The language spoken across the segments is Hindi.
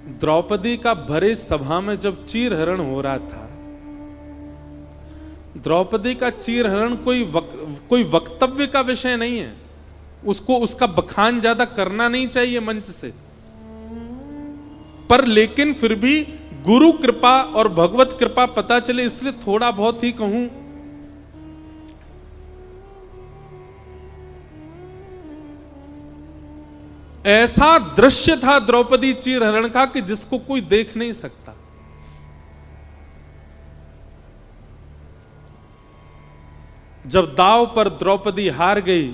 द्रौपदी का भरे सभा में जब चीरहरण हो रहा था, द्रौपदी का चीरहरण कोई वक्तव्य का विषय नहीं है, उसको उसका बखान ज्यादा करना नहीं चाहिए मंच से, पर लेकिन फिर भी गुरु कृपा और भगवत कृपा पता चले इसलिए थोड़ा बहुत ही कहूं। ऐसा दृश्य था द्रौपदी चीरहरण का कि जिसको कोई देख नहीं सकता। जब दांव पर द्रौपदी हार गई,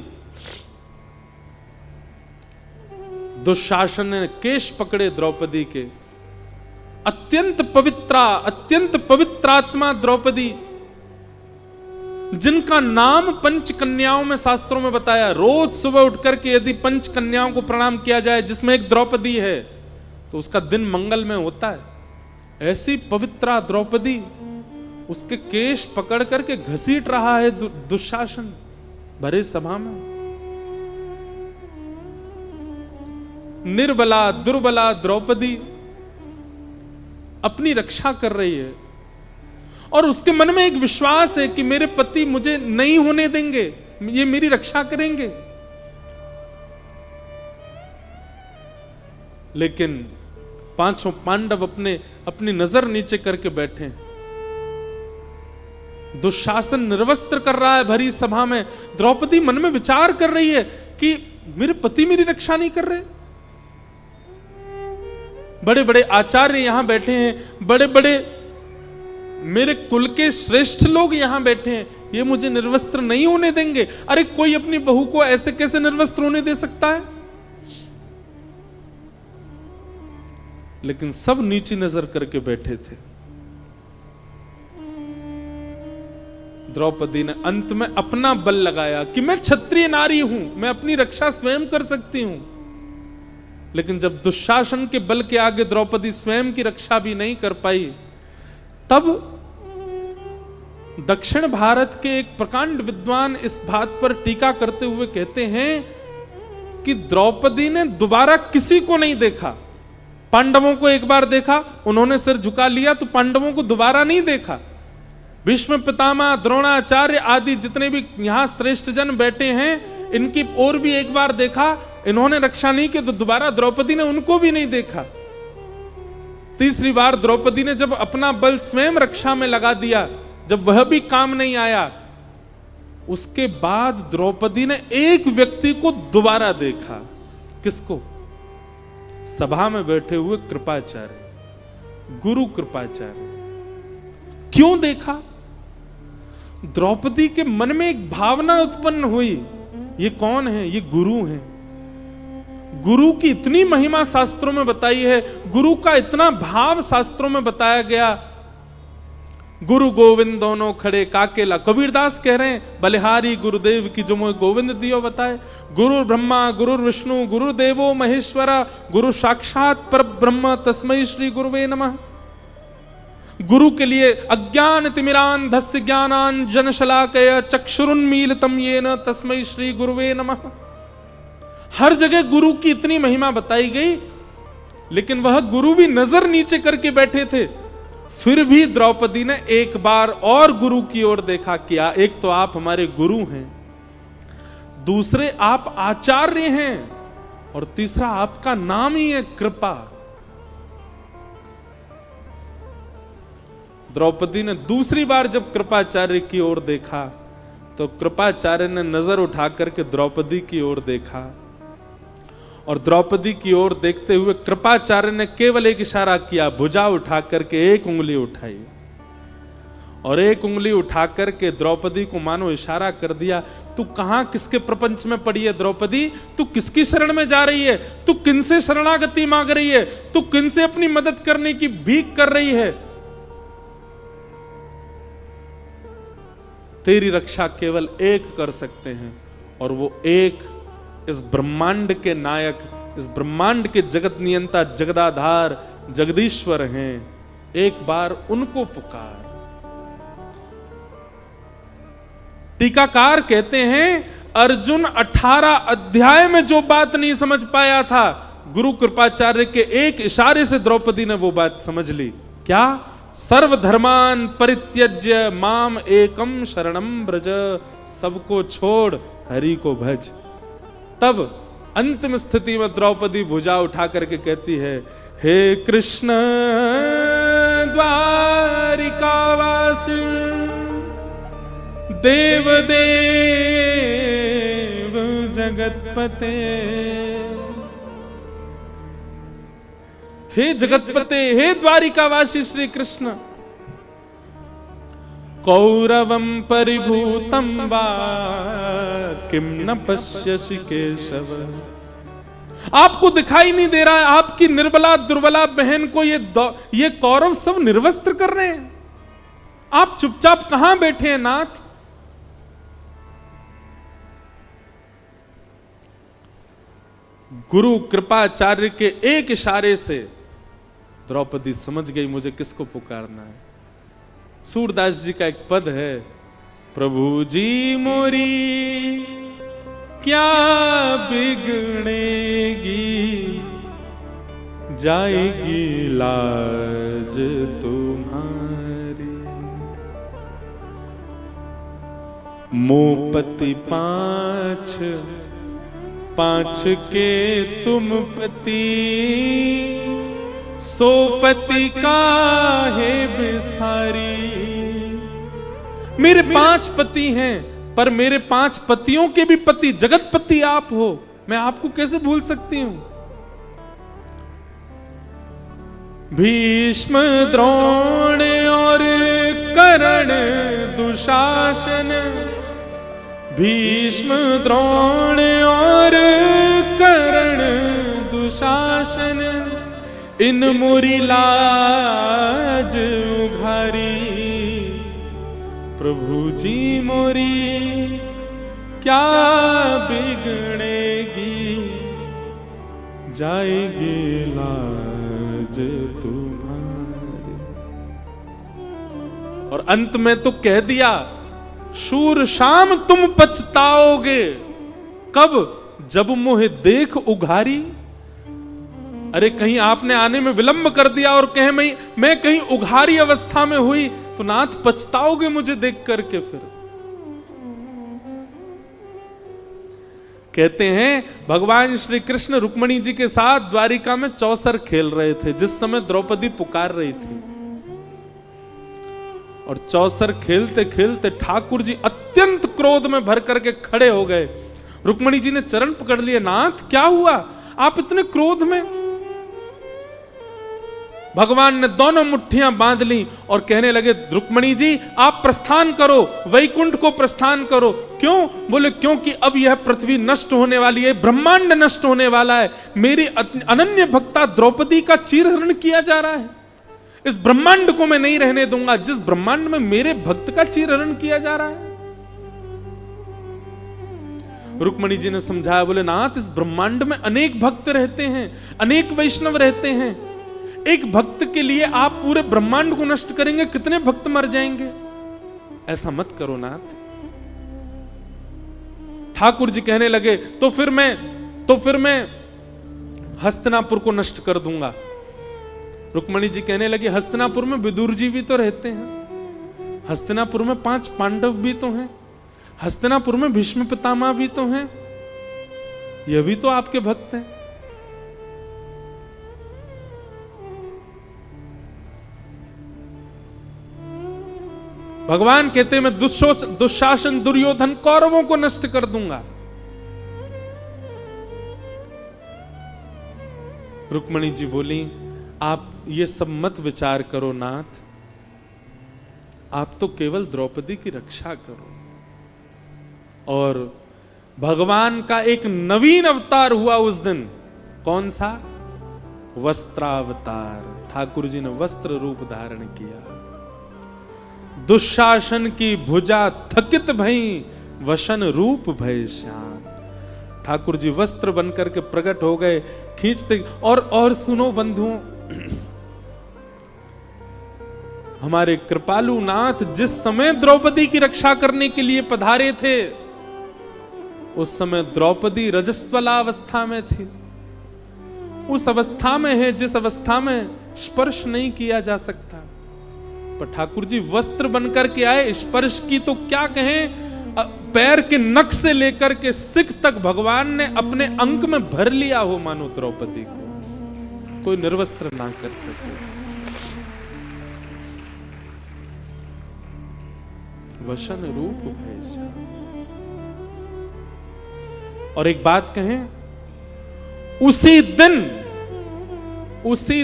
दुशासन ने केश पकड़े द्रौपदी के। अत्यंत पवित्रात्मा द्रौपदी, जिनका नाम पंच कन्याओं में शास्त्रों में बताया, रोज सुबह उठकर के यदि पंच कन्याओं को प्रणाम किया जाए जिसमें एक द्रौपदी है तो उसका दिन मंगल में होता है। ऐसी पवित्रा द्रौपदी उसके केश पकड़ करके घसीट रहा है दुशासन भरे सभा में। निर्बला दुर्बला द्रौपदी अपनी रक्षा कर रही है और उसके मन में एक विश्वास है कि मेरे पति मुझे नहीं होने देंगे, ये मेरी रक्षा करेंगे। लेकिन पांचों पांडव अपनी नजर नीचे करके बैठे। दुशासन निर्वस्त्र कर रहा है भरी सभा में। द्रौपदी मन में विचार कर रही है कि मेरे पति मेरी रक्षा नहीं कर रहे। बड़े बड़े आचार्य यहां बैठे हैं, बड़े बड़े मेरे कुल के श्रेष्ठ लोग यहां बैठे हैं, ये मुझे निर्वस्त्र नहीं होने देंगे। अरे कोई अपनी बहू को ऐसे कैसे निर्वस्त्र होने दे सकता है? लेकिन सब नीची नजर करके बैठे थे। द्रौपदी ने अंत में अपना बल लगाया कि मैं क्षत्रिय नारी हूं, मैं अपनी रक्षा स्वयं कर सकती हूं। लेकिन जब दुशासन के बल के आगे द्रौपदी स्वयं की रक्षा भी नहीं कर पाई, तब दक्षिण भारत के एक प्रकांड विद्वान इस बात पर टीका करते हुए कहते हैं कि द्रौपदी ने दोबारा किसी को नहीं देखा। पांडवों को एक बार देखा, उन्होंने सिर झुका लिया, तो पांडवों को दोबारा नहीं देखा। भीष्म पितामह, द्रोणाचार्य आदि जितने भी यहां श्रेष्ठ जन बैठे हैं, इनकी ओर भी एक बार देखा, इन्होंने रक्षा नहीं की, तो दोबारा द्रौपदी ने उनको भी नहीं देखा। तीसरी बार द्रौपदी ने जब अपना बल स्वयं रक्षा में लगा दिया, जब वह भी काम नहीं आया, उसके बाद द्रौपदी ने एक व्यक्ति को दोबारा देखा। किसको? सभा में बैठे हुए कृपाचार्य, गुरु कृपाचार्य। क्यों देखा? द्रौपदी के मन में एक भावना उत्पन्न हुई, ये कौन है? ये गुरु हैं। गुरु की इतनी महिमा शास्त्रों में बताई है, गुरु का इतना भाव शास्त्रों में बताया गया। गुरु गोविंद दोनों खड़े काकेला, कबीरदास कह रहे हैं, बलिहारी गुरुदेव की जो मोह गोविंद दियो बताए। गुरु ब्रह्मा गुरु विष्णु गुरु देवो महेश्वरा, गुरु साक्षात पर ब्रह्म तस्मै श्री गुरुवे नमः। गुरु के लिए अज्ञान तिमिरांधस्य ज्ञानांजन शलाकया चक्षुरुन्मीलितं येन तस्मै श्री गुरुवे नमः। हर जगह गुरु की इतनी महिमा बताई गई, लेकिन वह गुरु भी नजर नीचे करके बैठे थे। फिर भी द्रौपदी ने एक बार और गुरु की ओर देखा। किया? एक तो आप हमारे गुरु हैं, दूसरे आप आचार्य हैं, और तीसरा आपका नाम ही है कृपा। द्रौपदी ने दूसरी बार जब कृपाचार्य की ओर देखा, तो कृपाचार्य ने नजर उठा करके द्रौपदी की ओर देखा, और द्रौपदी की ओर देखते हुए कृपाचार्य ने केवल एक इशारा किया, भुजा उठा करके एक उंगली उठाई, और एक उंगली उठा करके द्रौपदी को मानो इशारा कर दिया, तू कहां किसके प्रपंच में पड़ी है द्रौपदी? तू किसकी शरण में जा रही है? तू किनसे शरणागति मांग रही है? तू किनसे अपनी मदद करने की भीख कर रही है? तेरी रक्षा केवल एक कर सकते हैं, और वो एक इस ब्रह्मांड के नायक, इस ब्रह्मांड के जगत नियंता, जगदाधार, जगदीश्वर हैं। एक बार उनको पुकार। टीकाकार कहते हैं, अर्जुन 18 अध्याय में जो बात नहीं समझ पाया था, गुरु कृपाचार्य के एक इशारे से द्रौपदी ने वो बात समझ ली। क्या? सर्वधर्मान परित्यज्य माम एकम शरणम ब्रज, सबको छोड़ हरि को भज। तब अंतिम स्थिति में द्रौपदी भुजा उठा करके कहती है, हे कृष्ण द्वारिकावासी देव देव जगतपते, हे जगतपते, हे द्वारिकावासी श्री कृष्ण, कौरवम परिभूतम वा किम न पश्यसि केशव। आपको दिखाई नहीं दे रहा है आपकी निर्बला दुर्बला बहन को ये कौरव सब निर्वस्त्र कर रहे हैं? आप चुपचाप कहां बैठे हैं नाथ? गुरु कृपाचार्य के एक इशारे से द्रौपदी समझ गई मुझे किसको पुकारना है। सूरदास जी का एक पद है, प्रभु जी मोरी क्या बिगड़ेगी, जाएगी लाज तुम्हारी। मोपति पांच पांच के तुम पति, सोपति काहे बिसारी। मेरे 5 पति हैं, पर मेरे 5 पतियों के भी पति जगतपति आप हो, मैं आपको कैसे भूल सकती हूं। भीष्म द्रोण और कर्ण दुशासन, भीष्म द्रोण और कर्ण दुशासन, इन मुरी लाज उघारी। प्रभु जी मोरी क्या बिगड़ेगी, जाएगी लाज तुम्हारी। और अंत में तो कह दिया, शूर शाम तुम पछताओगे, कब? जब मोहे देख उघारी। अरे कहीं आपने आने में विलंब कर दिया और कहे मैं कहीं उघारी अवस्था में हुई तो नाथ पछताओगे मुझे देख करके। फिर कहते हैं भगवान श्री कृष्ण रुक्मिणी जी के साथ द्वारिका में चौसर खेल रहे थे जिस समय द्रौपदी पुकार रही थी। और चौसर खेलते खेलते ठाकुर जी अत्यंत क्रोध में भर करके खड़े हो गए। रुक्मिणी जी ने चरण पकड़ लिए, नाथ क्या हुआ, आप इतने क्रोध में? भगवान ने दोनों मुट्ठियां बांध ली और कहने लगे, रुक्मिणी जी आप प्रस्थान करो, वैकुंठ को प्रस्थान करो। क्यों? बोले क्योंकि अब यह पृथ्वी नष्ट होने वाली है, ब्रह्मांड नष्ट होने वाला है। मेरी अनन्य भक्ता द्रौपदी का चीरहरण किया जा रहा है। इस ब्रह्मांड को मैं नहीं रहने दूंगा जिस ब्रह्मांड में मेरे भक्त का चीरहरण किया जा रहा है। रुक्मिणी जी ने समझाया, बोले नाथ इस ब्रह्मांड में अनेक भक्त रहते हैं, अनेक वैष्णव रहते हैं। एक भक्त के लिए आप पूरे ब्रह्मांड को नष्ट करेंगे, कितने भक्त मर जाएंगे। ऐसा मत करो नाथ। ठाकुर जी कहने लगे, तो फिर मैं हस्तिनापुर को नष्ट कर दूंगा। रुक्मिणी जी कहने लगी, हस्तिनापुर में विदुर जी भी तो रहते हैं, हस्तिनापुर में 5 पांडव भी तो हैं, हस्तिनापुर में भीष्म पितामह भी तो हैं, यह भी तो आपके भक्त हैं। भगवान कहते मैं दुशासन दुर्योधन कौरवों को नष्ट कर दूंगा। रुक्मिणी जी बोली, आप ये सब मत विचार करो नाथ, आप तो केवल द्रौपदी की रक्षा करो। और भगवान का एक नवीन अवतार हुआ उस दिन। कौन सा? वस्त्रावतार। ठाकुर जी ने वस्त्र रूप धारण किया। दुशासन की भुजा थकित भई, वसन रूप भय श्याम। ठाकुर जी वस्त्र बनकर के प्रकट हो गए, खींचते। और सुनो बंधुओं, हमारे कृपालु नाथ जिस समय द्रौपदी की रक्षा करने के लिए पधारे थे उस समय द्रौपदी रजस्वलावस्था में थी। उस अवस्था में है जिस अवस्था में स्पर्श नहीं किया जा सकता। पर ठाकुर जी वस्त्र बनकर के आए, स्पर्श की तो क्या कहें, पैर के नख से लेकर के सिख तक भगवान ने अपने अंक में भर लिया हो, मानो द्रौपदी को कोई निर्वस्त्र ना कर सके। वशन रूप भैसा। और एक बात कहें, उसी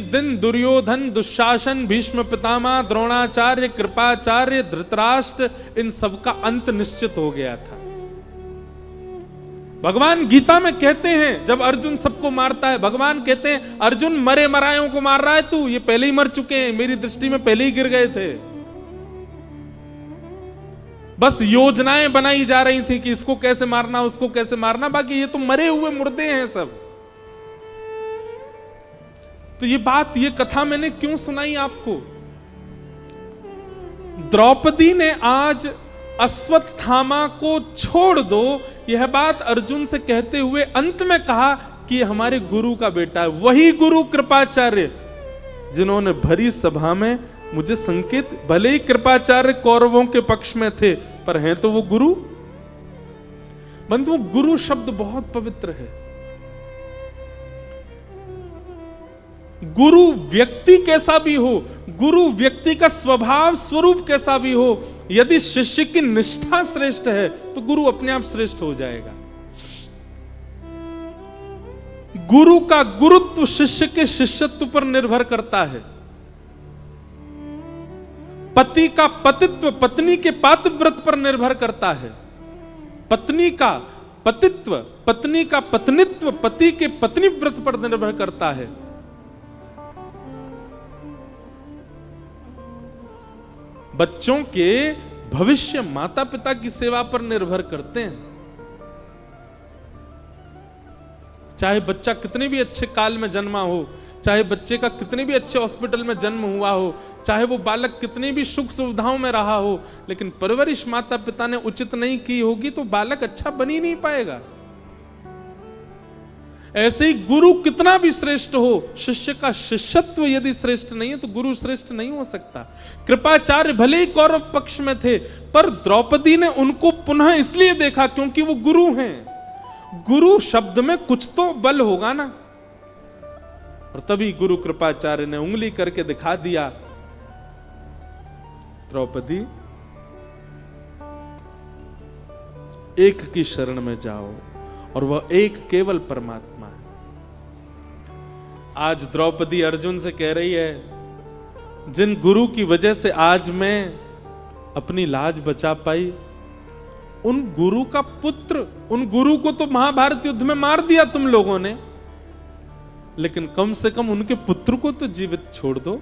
दिन दुर्योधन, दुशासन, भीष्म पितामह, द्रोणाचार्य, कृपाचार्य, धृतराष्ट्र, इन सबका अंत निश्चित हो गया था। भगवान गीता में कहते हैं, जब अर्जुन सबको मारता है, भगवान कहते हैं अर्जुन मरे मरायों को मार रहा है तू, ये पहले ही मर चुके हैं, मेरी दृष्टि में पहले ही गिर गए थे। बस योजनाएं बनाई जा रही थी कि इसको कैसे मारना, उसको कैसे मारना, बाकी ये तो मरे हुए मुर्दे हैं सब। तो ये बात, ये कथा मैंने क्यों सुनाई आपको? द्रौपदी ने आज अश्वत्थामा को छोड़ दो, यह बात अर्जुन से कहते हुए अंत में कहा कि हमारे गुरु का बेटा है। वही गुरु कृपाचार्य जिन्होंने भरी सभा में मुझे संकेत, भले ही कृपाचार्य कौरवों के पक्ष में थे, पर हैं तो वो गुरु। बंधु, गुरु शब्द बहुत पवित्र है। गुरु व्यक्ति कैसा भी हो, गुरु व्यक्ति का स्वभाव स्वरूप कैसा भी हो, यदि शिष्य की निष्ठा श्रेष्ठ है तो गुरु अपने आप श्रेष्ठ हो जाएगा। गुरु का गुरुत्व शिष्य के शिष्यत्व पर निर्भर करता है। पति का पतित्व पत्नी के पातिव्रत पर निर्भर करता है। पत्नी का पतित्व, पत्नी का पत्नित्व पति के पत्नीव्रत पर निर्भर करता है। बच्चों के भविष्य माता पिता की सेवा पर निर्भर करते हैं। चाहे बच्चा कितने भी अच्छे काल में जन्मा हो, चाहे बच्चे का कितने भी अच्छे हॉस्पिटल में जन्म हुआ हो, चाहे वो बालक कितनी भी सुख सुविधाओं में रहा हो, लेकिन परवरिश माता पिता ने उचित नहीं की होगी तो बालक अच्छा बन ही नहीं पाएगा। ऐसे ही गुरु कितना भी श्रेष्ठ हो, शिष्य का शिष्यत्व यदि श्रेष्ठ नहीं है तो गुरु श्रेष्ठ नहीं हो सकता। कृपाचार्य भले ही कौरव पक्ष में थे, पर द्रौपदी ने उनको पुनः इसलिए देखा क्योंकि वो गुरु हैं। गुरु शब्द में कुछ तो बल होगा ना। और तभी गुरु कृपाचार्य ने उंगली करके दिखा दिया, द्रौपदी एक की शरण में जाओ, और वह एक केवल परमात्मा है। आज द्रौपदी अर्जुन से कह रही है, जिन गुरु की वजह से आज मैं अपनी लाज बचा पाई, उन गुरु का पुत्र, उन गुरु को तो महाभारत युद्ध में मार दिया तुम लोगों ने, लेकिन कम से कम उनके पुत्र को तो जीवित छोड़ दो।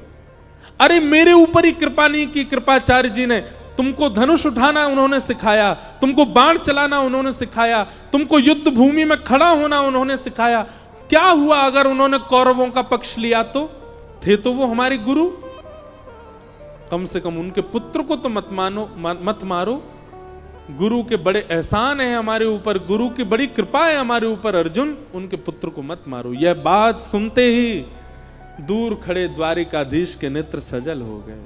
अरे मेरे ऊपर ही कृपा नहीं की कृपाचार्य जी ने, तुमको धनुष उठाना उन्होंने सिखाया, तुमको बाण चलाना उन्होंने सिखाया, तुमको युद्ध भूमि में खड़ा होना उन्होंने सिखाया। क्या हुआ अगर उन्होंने कौरवों का पक्ष लिया? तो थे तो वो हमारे गुरु। कम से कम उनके पुत्र को तो मत मारो। गुरु के बड़े एहसान है हमारे ऊपर, गुरु की बड़ी कृपा है हमारे ऊपर अर्जुन, उनके पुत्र को मत मारो। यह बात सुनते ही दूर खड़े द्वारिकाधीश के नेत्र सजल हो गए।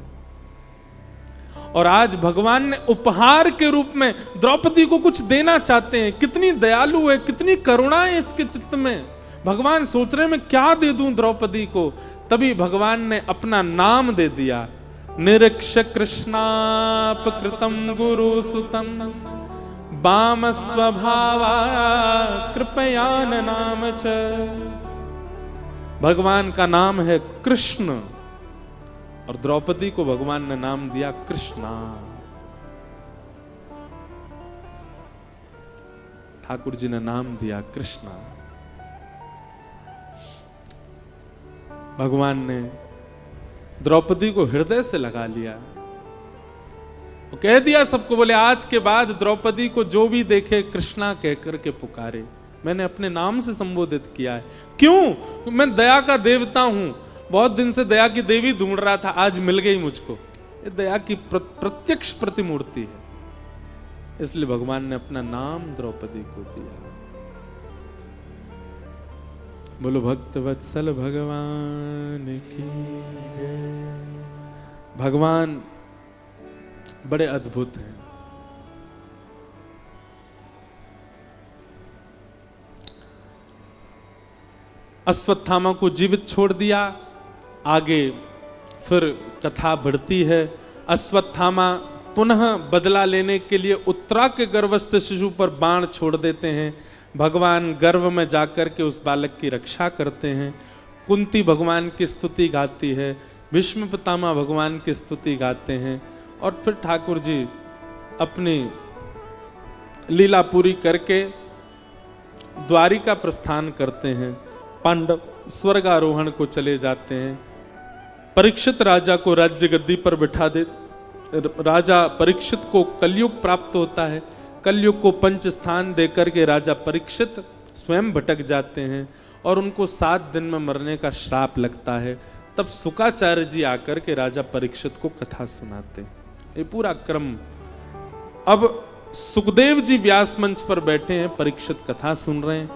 और आज भगवान ने उपहार के रूप में द्रौपदी को कुछ देना चाहते हैं। कितनी दयालु है, कितनी करुणा है इसके चित्त में। भगवान सोच रहे मैं क्या दे दूं द्रौपदी को। तभी भगवान ने अपना नाम दे दिया, निरीक्ष कृष्णापकृतं गुरु सुतम वाम स्वभावा कृपयान नाम च। भगवान का नाम है कृष्ण, और द्रौपदी को भगवान ने नाम दिया कृष्णा। ठाकुर जी ने नाम दिया कृष्णा। भगवान ने द्रौपदी को हृदय से लगा लिया। वो कह दिया सबको, बोले आज के बाद द्रौपदी को जो भी देखे कृष्णा कहकर के पुकारे। मैंने अपने नाम से संबोधित किया है। क्यों? मैं दया का देवता हूं। बहुत दिन से दया की देवी ढूंढ रहा था, आज मिल गई मुझको। ये दया की प्रत्यक्ष प्रतिमूर्ति है, इसलिए भगवान ने अपना नाम द्रौपदी को दिया। बोलो भक्त वत्सल भगवान की जय। भगवान बड़े अद्भुत हैं। अश्वत्थामा को जीवित छोड़ दिया। आगे फिर कथा बढ़ती है। अश्वत्थामा पुनः बदला लेने के लिए उत्तरा के गर्भस्थ शिशु पर बाण छोड़ देते हैं। भगवान गर्भ में जाकर के उस बालक की रक्षा करते हैं। कुंती भगवान की स्तुति गाती है, भीष्म पितामह भगवान की स्तुति गाते हैं और फिर ठाकुर जी अपनी लीला पूरी करके द्वारिका प्रस्थान करते हैं। पांडव स्वर्गारोहण को चले जाते हैं। परीक्षित राजा को राज्य गद्दी पर बिठा दे। राजा परीक्षित को कलयुग प्राप्त होता है। कलयुग को पंच स्थान देकर के राजा परीक्षित स्वयं भटक जाते हैं और उनको 7 दिन में मरने का श्राप लगता है। तब शुकाचार्य जी आकर के राजा परीक्षित को कथा सुनाते हैं। ये पूरा क्रम। अब सुखदेव जी व्यास मंच पर बैठे हैं, परीक्षित कथा सुन रहे हैं।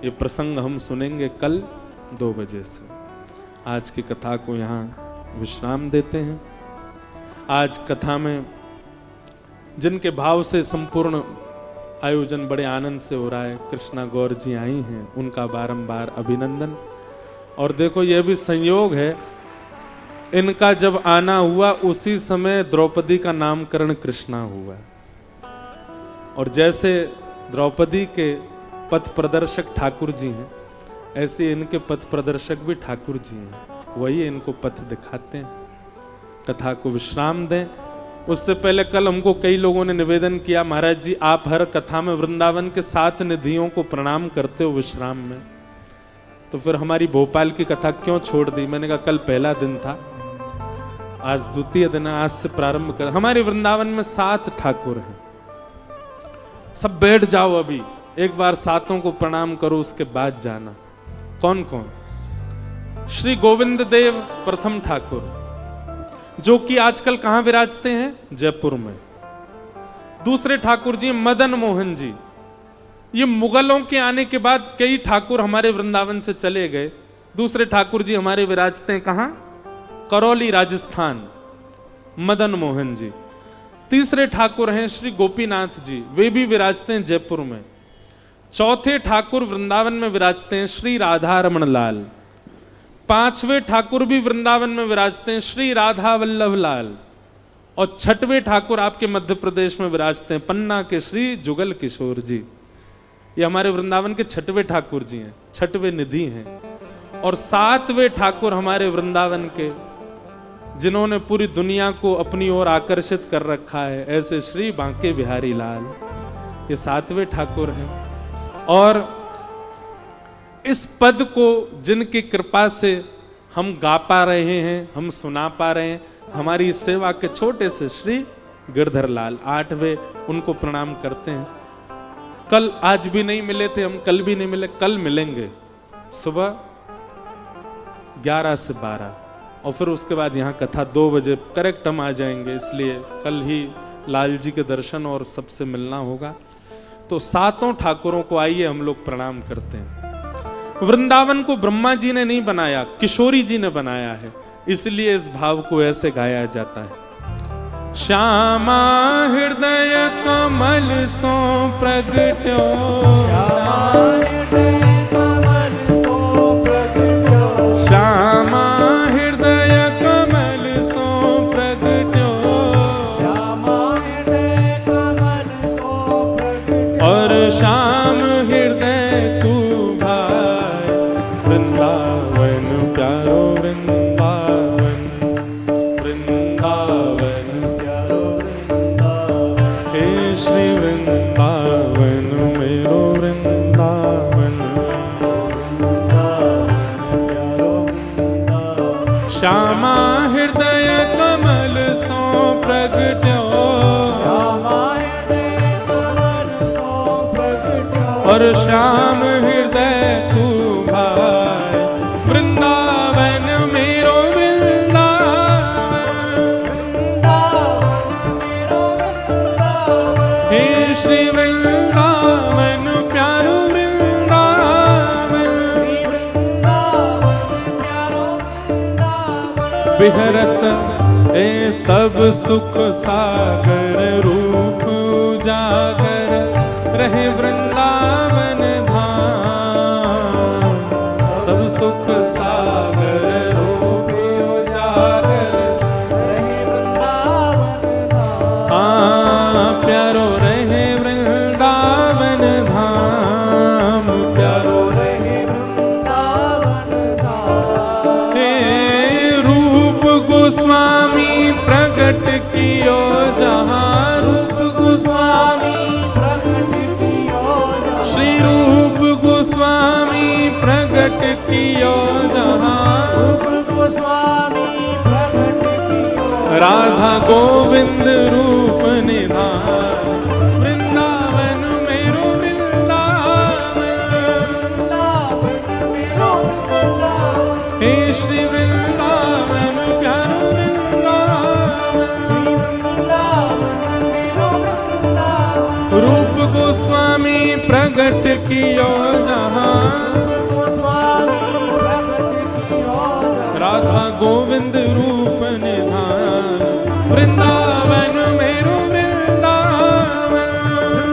ये प्रसंग हम सुनेंगे कल 2 बजे से। आज की कथा को यहाँ विश्राम देते हैं। आज कथा में जिनके भाव से संपूर्ण आयोजन बड़े आनंद से हो रहा है, कृष्णा गौर जी आई हैं, उनका बारंबार अभिनंदन। और देखो यह भी संयोग है, इनका जब आना हुआ उसी समय द्रौपदी का नामकरण कृष्णा हुआ। और जैसे द्रौपदी के पथ प्रदर्शक ठाकुर जी हैं, ऐसे इनके पथ प्रदर्शक भी ठाकुर जी हैं। वही इनको पथ दिखाते हैं। कथा को विश्राम दें। उससे पहले कल हमको कई लोगों ने निवेदन किया, महाराज जी आप हर कथा में वृंदावन के 7 निधियों को प्रणाम करते हो विश्राम में, तो फिर हमारी भोपाल की कथा क्यों छोड़ दी? मैंने कहा कल पहला दिन था, आज द्वितीय दिन है, आज से प्रारंभ कर। हमारे वृंदावन में 7 ठाकुर हैं। सब बैठ जाओ, अभी एक बार 7 को प्रणाम करो, उसके बाद जाना। कौन कौन? श्री गोविंद देव प्रथम ठाकुर, जो कि आजकल कहां विराजते हैं? जयपुर में। दूसरे ठाकुर जी मदन मोहन जी। ये मुगलों के आने के बाद कई ठाकुर हमारे वृंदावन से चले गए। दूसरे ठाकुर जी हमारे विराजते हैं कहां? करौली राजस्थान, मदन मोहन जी। तीसरे ठाकुर हैं श्री गोपीनाथ जी, वे भी विराजते हैं जयपुर में। चौथे ठाकुर वृंदावन में विराजते हैं श्री राधा रमण लाल। 5वें ठाकुर भी वृंदावन में विराजते हैं श्री राधा वल्लभ लाल। और 6वें ठाकुर आपके मध्य प्रदेश में विराजते हैं पन्ना के श्री जुगल किशोर जी। ये हमारे वृंदावन के 6वें ठाकुर जी हैं, 6वें निधि हैं। और 7वें ठाकुर हमारे वृंदावन के, जिन्होंने पूरी दुनिया को अपनी ओर आकर्षित कर रखा है, ऐसे श्री बांके बिहारी लाल। ये 7वें ठाकुर हैं। और इस पद को जिनकी कृपा से हम गा पा रहे हैं, हम सुना पा रहे हैं, हमारी सेवा के छोटे से श्री गिरधर लाल 8वें, उनको प्रणाम करते हैं। कल आज भी नहीं मिले थे हम, कल भी नहीं मिले, कल मिलेंगे सुबह 11 से 12 और फिर उसके बाद यहाँ कथा 2 बजे करेक्ट हम आ जाएंगे। इसलिए कल ही लाल जी के दर्शन और सबसे मिलना होगा। तो 7 ठाकुरों को आइए हम लोग प्रणाम करते हैं। वृंदावन को ब्रह्मा जी ने नहीं बनाया, किशोरी जी ने बनाया है, इसलिए इस भाव को ऐसे गाया जाता है। श्यामा हृदय कमल सो प्रगट्यो, श्यामा हृदय कमल सो प्रगट्यो, और श्याम हृदय तू भाई, वृंदावन प्यारो वृंदावन, वृंदावन प्यारो वृंदावन, हे श्री वृंदावन मेरो वृंदावन, श्यामा हृदय कमल सो प्रगट्यो, और श्याम हृदय तू भाई, वृंदावन मेरो वृंदावन, हे श्री वृंदावन प्यारो वृंदावन, बिहरत ए सब सुख सागर रूप उजागर रहे वृंदावन धाम। सब सुख सागर रूप उजागर रहे वृंदावन धाम। प्यारो रहे वृंदावन धाम, प्यारो रहे वृंदावन धाम। हे रूप गोस्वामी प्रकट कियो जहाँ, रूप गोस्वामी प्रकट कियो जहाँ। श्री रूप गोस्वामी प्रकट कियो जहाँ, रूप गोस्वामी प्रकट कियो। राधा गोविंद रूप निधान, वृंदावन मेरो वृंदावन, वृंदावन मेरो वृंदावन। हे श्री वृंदावन प्यारो वृंदावन, वृंदावन मेरो वृंदावन। रूप गोस्वामी प्रकट कियो जहाँ, गोस्वामी प्रकट कियो जहाँ। राधा गोविंद रूप निधान, वृंदावन मेरो वृंदावन,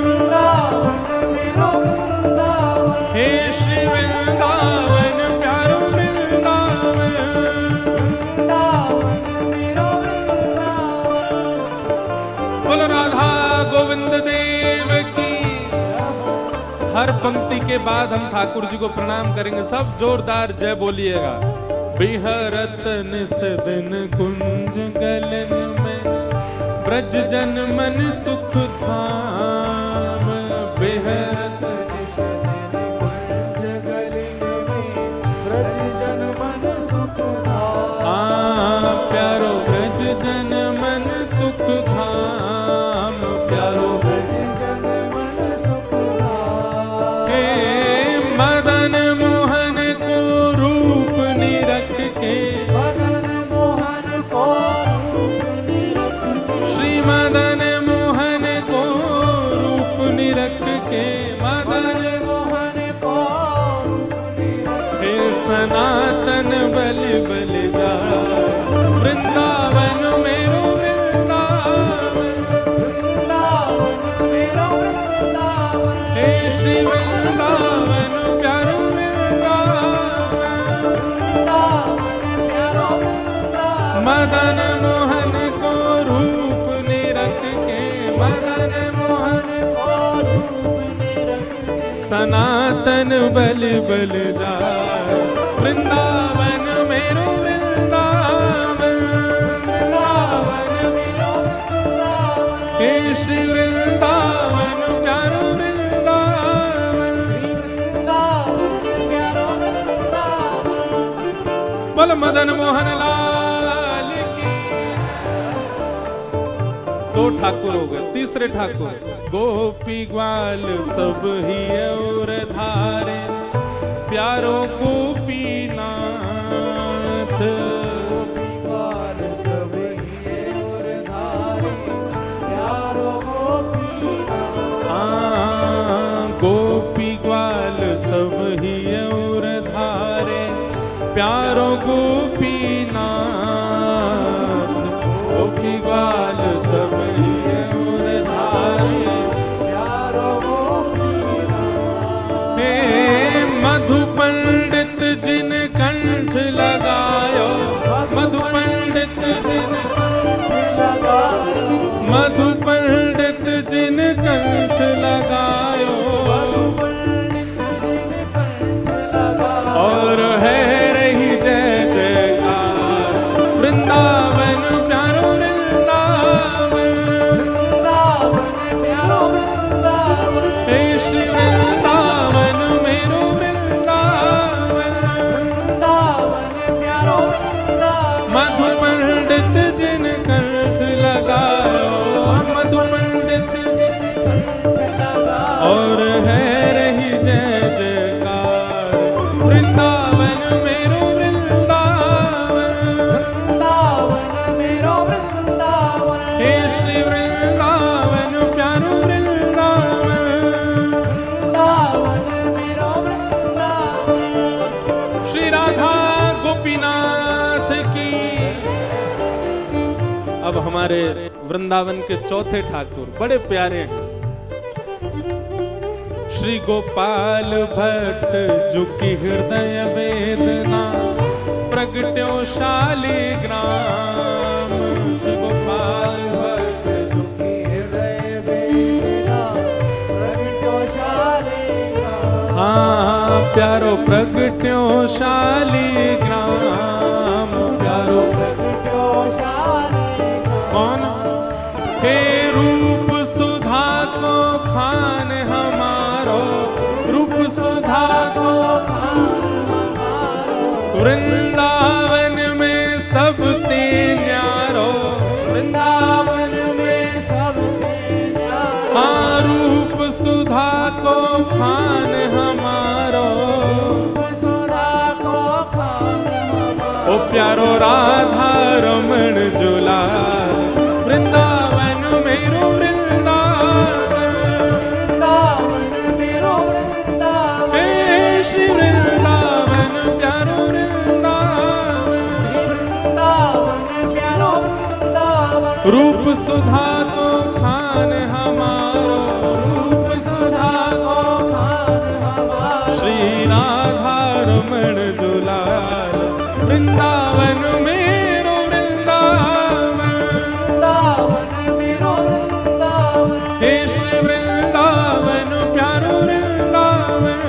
वृंदावन मेरो वृंदावन। हे श्री वृंदावन प्यारो वृंदावन, वृंदावन मेरो वृंदावन। बोलो राधा गोविंद देव की। हर पंक्ति के बाद हम ठाकुर जी को प्रणाम करेंगे, सब जोरदार जय बोलिएगा। बिहरत निस दिन कुंज गलन में, ब्रज जन मन सुख धाम। बिहरत निस दिन कुंज गलन में, ब्रज जन मन सुख धाम। प्यारो ब्रज जन मन सुख धाम, प्यारो ब्रज जन मन सुख धाम। हे मदन मोहन को रूप निरख के, मदन मोहन को रूप निरख के। श्री मदन मोहन को रूप निरख के, मदन मोहन को रूप निरख के। हे सनातन बलि बलि जा, वृंदावन मेरो वृंदावन, वृंदावन मेरो वृंदावन। हे श्री वृंदावन प्यारो वृंदावन, वृंदावन प्यारो वृंदावन। मदन मोहन को रूप निरख के, मदन मोहन को रूप निरख के। सनातन बलि बलि जा, वृंदावन मेरो वृंदावन, वृंदावन मेरो वृंदावन। हे श्री वृंदावन प्यारो वृंदावन, वृंदावन प्यारो वृंदावन। बोल मदन मोहन लाल की। दो ठाकुर हो गए, तीसरे ठाकुर गोपी ग्वाल सब ही और धारे, प्यारो गोपीनाथ। गोपी ग्वाल सब ही और धारे, प्यारो गोपीनाथ। गोपी ग्वाल सब ही और धारे, प्यारो गोपीनाथ। गोपी ग्वाल सब ही और धारे, प्यारो गोपीनाथ। हे मधु पंडित जिन कंठ लगायो, मधु पंडित जिन कंठ लगायो, मधु पंडित जिन कंठ लगायो, मधु पंडित जिन कंठ लगायो। और है रही जय जयकार, वृंदावन प्यारो वृंदावन, वृंदावन प्यारो वृंदावन। हे श्री वृंदावन मेरो वृंदावन, वृंदावन प्यारो वृंदावन। मधु पंडित जिन कंठ लगायो, मधु पंडित जिन कंठ लगायो। और है रही जय जयकार, वृंदावन मेरो वृंदावन, वृंदावन मेरो वृंदावन। हे श्री वृंदावन प्यारो वृंदावन, वृंदावन मेरो वृंदावन। श्री राधा गोपीनाथ की। अब हमारे वृंदावन के चौथे ठाकुर बड़े प्यारे हैं, श्री गोपाल भट्ट जुकी हृदय वेदना प्रगट्यो शालिग्राम। श्री गोपाल भट्ट जुकी हृदय वेदना प्रगट्यो शालिग्राम। हाँ प्यारो प्रगट्यो शालिग्राम, प्यारो प्रगट्यो शालिग्राम। कौन? हे रूप सुधा को खान हमारो, रूप सुधा को खान हमारो। वृंदावन में सब ते न्यारो, वृंदावन में सब ते न्यारो। हाँ रूप सुधा को खान हमारो, रूप सुधा को खान हमारो। ओ प्यारो राधा रमण जुला वृंदावन मेरो वृंदावन, वृंदावन मेरो वृंदावन। हे श्री वृंदावन प्यारो वृंदावन, वृंदावन प्यारो वृंदावन। रूप सुधा को खान हमारो, रूप सुधा को खान हमारो। श्री राधा रमण दुलार वृंदावन मेरो वृंदावन, वृंदावन मेरो वृंदावन। हे श्री वृंदावन प्यारो वृंदावन,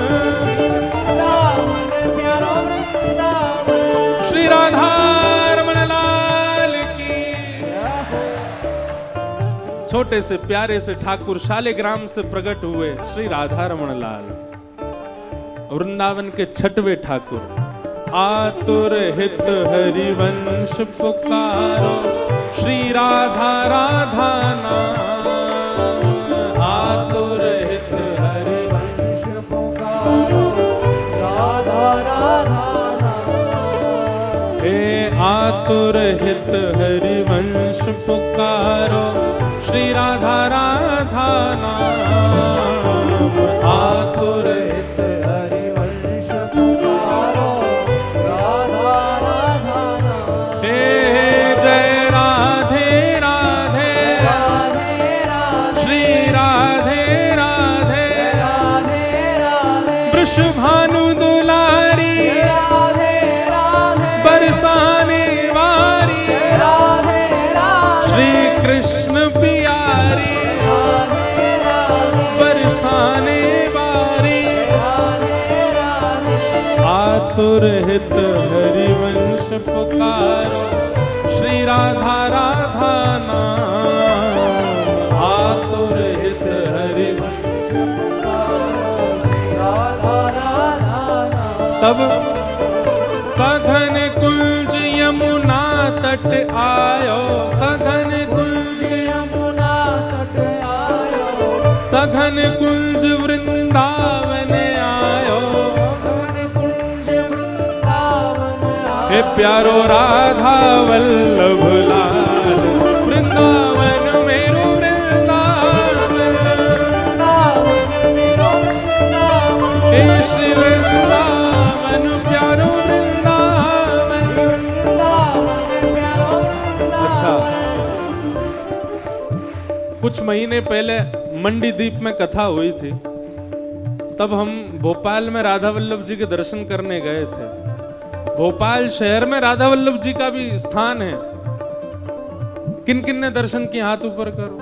वृंदावन प्यारो वृंदावन। श्री राधा रमण लाल की। छोटे से प्यारे से ठाकुर शालिग्राम से प्रकट हुए श्री राधा रमण लाल, वृंदावन के छठवें ठाकुर। आतुर हित हरिवंश पुकारो, श्री राधा राधा नाम। आतुर हित हरिवंश पुकारो, राधा राधा नाम। हे आतुर हित हरिवंश पुकारो, श्री राधा राधा नाम। आतुर हित हरिवंश पुकारो, राधा राधा नाम। हे जय राधे राधे राधे राधे, श्री राधे राधे राधे राधे। वृषभानु दुलारी राधे राधे, बरसाने वारी राधे राधे। श्री कृष्ण प्यारी राधे राधे, बरसाने वारी राधे राधे। आतुर हित हरिवंश पुकारो, श्री राधा राधा नाम। आतुर हित हरिवंश पुकारो, श्री राधा राधा नाम। तब सघन कुंज यमुना तट आयो, सघन कुंज यमुना तट आयो। सघन कुंज वृंदावन आयो, सघन कुंज वृंदावन आयो। हे प्यारो राधा वल्लभ लाल, वृंदावन मेरो वृंदावन, वृंदावन मेरो वृंदावन। हे श्री वृंदावन प्यारो वृंदावन, वृंदावन प्यारो वृंदावन। अच्छा, कुछ महीने पहले मंडी द्वीप में कथा हुई थी, तब हम भोपाल में राधा वल्लभ जी के दर्शन करने गए थे। भोपाल शहर में राधा वल्लभ जी का भी स्थान है। किन किन ने दर्शन किए हाथ ऊपर करो।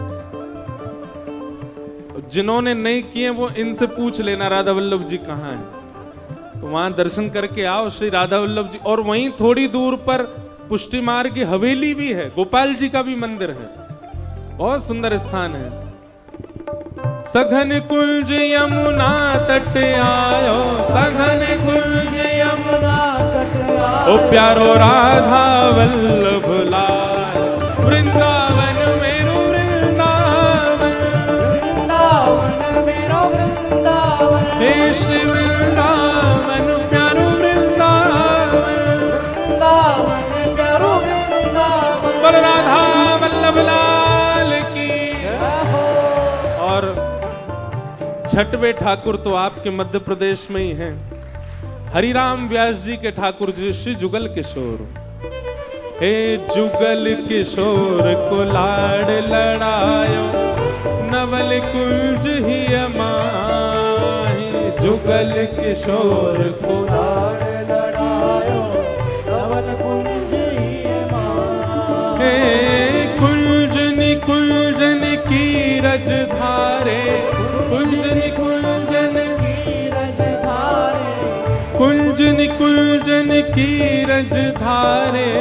जिन्होंने नहीं किए वो इनसे पूछ लेना राधा वल्लभ जी कहाँ हैं, तो वहां दर्शन करके आओ श्री राधा वल्लभ जी। और वहीं थोड़ी दूर पर पुष्टि मार्ग की हवेली भी है, गोपाल जी का भी मंदिर है, बहुत सुंदर स्थान है। सघन कुंज यमुना तट आयो, सघन कुंज यमुना तट आयो। ओ प्यारो राधा वल्लभ लाल, वृंदावन मेरो वृंदावन, वृंदावन मेरो वृंदावन। हे श्री वृंदावन प्यारो वृंदावन, वृंदावन प्यारो वृंदावन। बोल राधा वल्लभ लाल की। और छठवें ठाकुर तो आपके मध्य प्रदेश में ही हैं, हरिराम व्यास जी के ठाकुर जी श्री जुगल किशोर। हे जुगल किशोर को लाड लड़ायो, नवल कुंज ही माही। जुगल किशोर को लाड लड़ायो, नवल कुंज ही माही। हे कुंजनी कुंजन की रज धारे, कुंजनी कुंजन की रज धारे, कुंजनी कुंजन की रज धारे।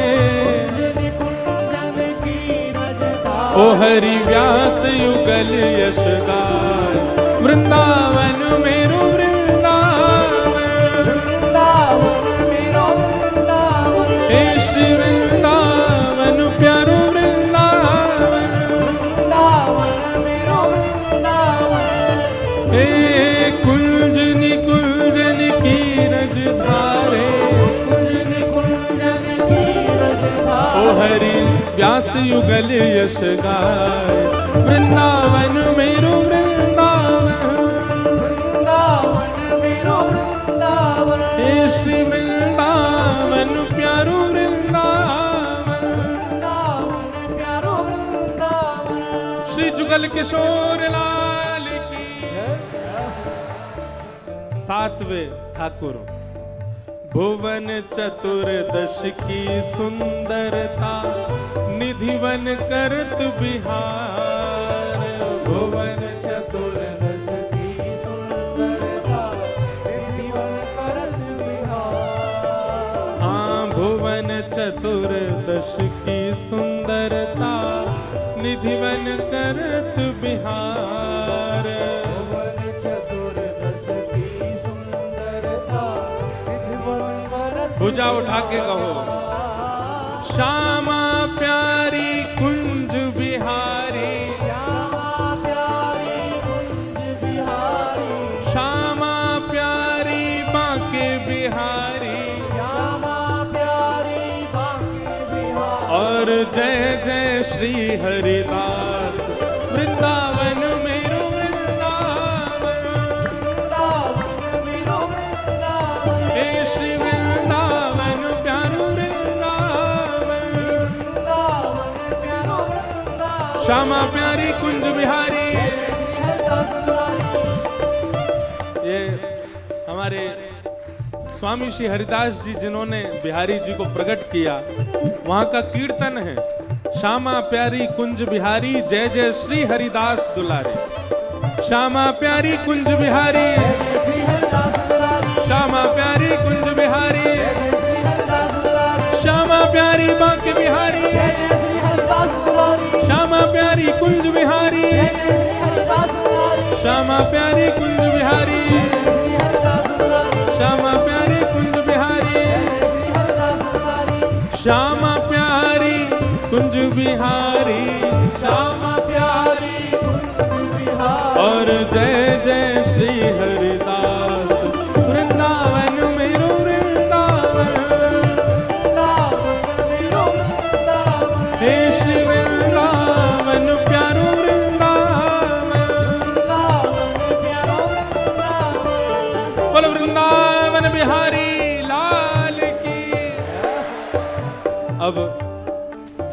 ओ हरि व्यास युगल यश गाय, वृंदावन मेरो वृंदावन, वृंदावन मेरो वृंदावन। हे श्री वृंदावन प्यारो वृंदावन, वृंदावन मेरो वृंदावन। हे कुंजनी कुंजन की रज धारे, कुंजनी कुंजन की रज धारे। ओ हरि व्यास युगल यश गाय, वृंदावन मेरो वृंदावन, वृंदावन मेरो वृंदावन। हे श्री वृंदावन प्यारो वृंदावन, वृंदावन प्यारो वृंदावन। श्री जुगल किशोर लाल की। सातवें ठाकुर भुवन चतुर्दश की सुंदरता, निधिवन करत बिहार। भुवन चतुर्दश की सुंदरता, निधिवन करत बिहार। हाँ, भुवन चतुर्दश की सुंदरता, निधिवन करत बिहार। भुवन चतुर्दश की सुंदरता, निधिवन करत। भुजा उठा के कहो, श्यामा प्यारी कुंज बिहारी, श्यामा प्यारी कुंज बिहारी। श्यामा प्यारी बांके बिहारी, श्यामा प्यारी बांके बिहारी। और जय जय श्री हरिदास, वृंदावन मेरो वृंदावन, वृंदावन मेरो वृंदावन। हे श्री वृंदावन प्यारो श्यामा प्यारी कुंज बिहारी। ये हमारे स्वामी श्री हरिदास जी जिन्होंने बिहारी जी को प्रकट किया, वहां का कीर्तन है, श्यामा प्यारी कुंज बिहारी, जय जय श्री हरिदास दुलारे। श्यामा प्यारी कुंज बिहारी, श्यामा प्यारी कुंज बिहारी, श्यामा प्यारी बांके बिहारी, श्यामा प्यारी कुंज बिहारी, श्यामा प्यारी कुंज बिहारी, श्यामा प्यारी कुंज बिहारी, श्यामा प्यारी कुंज बिहारी, श्यामा प्यारी कुंज बिहारी। और जय जय श्री हरिदास, वृंदावन मेरो वृंदावन, वृंदावन मेरो वृंदावन। हे श्री वृंदावन प्यारो वृंदावन, वृंदावन प्यारो वृंदावन। बोलो वृंदावन बिहारी लाल की। अब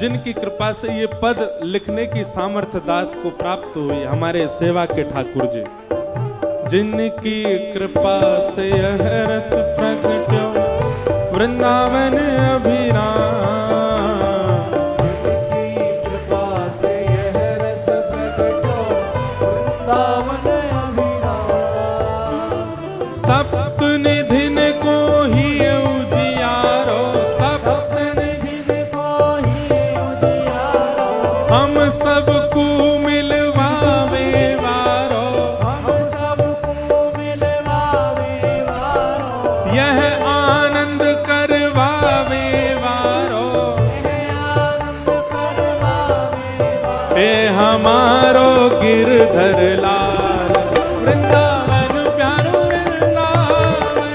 जिनकी कृपा से ये पद लिखने की सामर्थ्य दास को प्राप्त हुई, हमारे सेवा के ठाकुर जी, जिनकी कृपा से यह रस प्रगट्यो वृंदावन अभिराम, जिनकी कृपा से यह रस प्रगट्यो वृंदावन अभिराम। सप्त निधिन को ही उजियारो, सप्त निधिन को ही उजियारो। हम सबको मिलवावे वारो, हम सबको मिलवावे वारो। यह आनंद करवावे वारो, यह आनंद करवावे वारो। हे हमारो गिरधर लाल, वृंदावन प्यारो वृंदावन,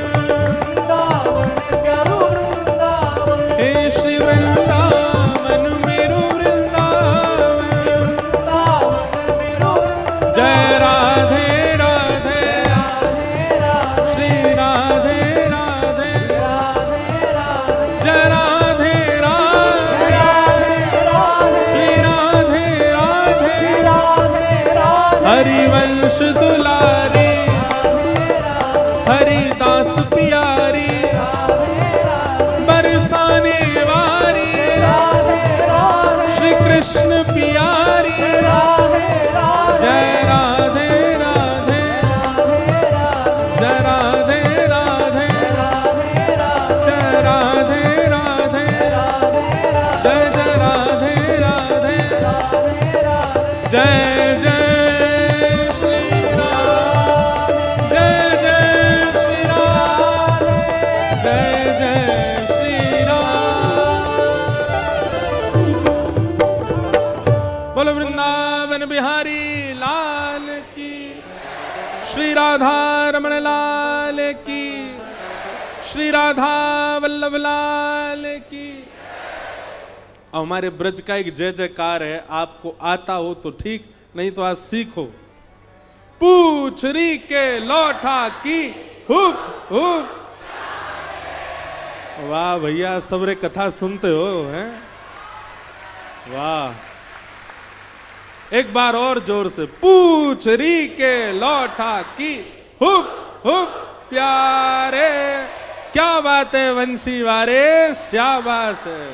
वृंदावन प्यारो वृंदावन। हे श्री वृंदावन मेरो वृंदावन, वृंदावन मेरो वृंदावन। जय राधे राधे, राधे राधे, श्री राधे राधे, राधे राधे। जय राधे राधे, यश दुलारी, हरिदास प्यारी, बरसाने वारी, श्री कृष्ण प्यारी, जय राधे राधे, जय राधे राधे, जय राधे राधे, जय जय राधे राधे, जय जय श्री राम, जय जय श्री राम, जय जय श्री राम। बोलो वृंदावन बिहारी लाल की, श्री राधा रमण लाल की, श्री राधा वल्लभ लाल की। और हमारे ब्रज का एक जय जयकार है, आपको आता हो तो ठीक, नहीं तो आज सीखो। पूछरी के लौटा की हुप हुप। वाह भैया, सबरे कथा सुनते हो हैं? वाह, एक बार और जोर से। पूछरी के लौटा की हुप हुप प्यारे। क्या बात है वंशी वारे, शाबाश है।